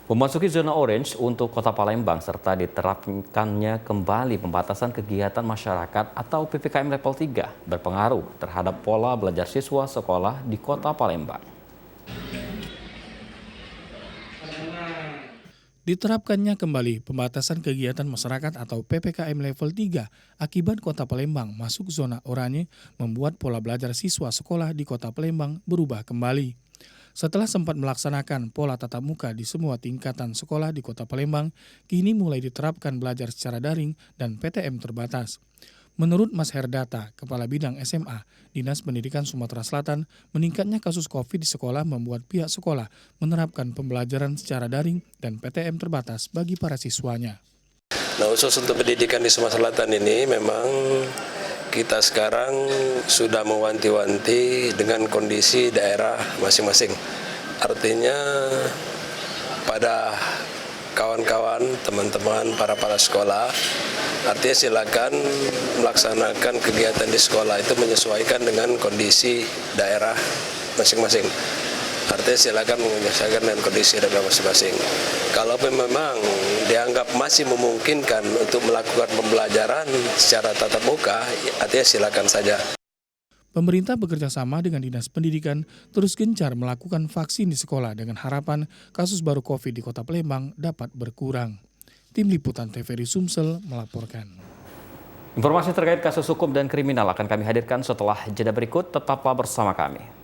Memasuki zona orange untuk Kota Palembang serta diterapkannya kembali pembatasan kegiatan masyarakat atau PPKM level 3 berpengaruh terhadap pola belajar siswa sekolah di Kota Palembang. Diterapkannya kembali pembatasan kegiatan masyarakat atau PPKM level 3 akibat Kota Palembang masuk zona oranye membuat pola belajar siswa sekolah di Kota Palembang berubah kembali. Setelah sempat melaksanakan pola tatap muka di semua tingkatan sekolah di Kota Palembang, kini mulai diterapkan belajar secara daring dan PTM terbatas. Menurut Mas Herdata, Kepala Bidang SMA, Dinas Pendidikan Sumatera Selatan, meningkatnya kasus COVID di sekolah membuat pihak sekolah menerapkan pembelajaran secara daring dan PTM terbatas bagi para siswanya. Nah, khusus untuk pendidikan di Sumatera Selatan ini memang kita sekarang sudah mewanti-wanti dengan kondisi daerah masing-masing. Artinya pada kawan-kawan, teman-teman, para sekolah, artinya silakan melaksanakan kegiatan di sekolah itu menyesuaikan dengan kondisi daerah masing-masing. Artinya silakan menyesuaikan dengan kondisi daerah masing-masing. Kalau memang dianggap masih memungkinkan untuk melakukan pembelajaran secara tatap muka, artinya silakan saja. Pemerintah bekerja sama dengan Dinas Pendidikan terus gencar melakukan vaksin di sekolah dengan harapan kasus baru COVID di Kota Palembang dapat berkurang. Tim Liputan TVRI Sumsel melaporkan. Informasi terkait kasus hukum dan kriminal akan kami hadirkan setelah jeda berikut. Tetaplah bersama kami.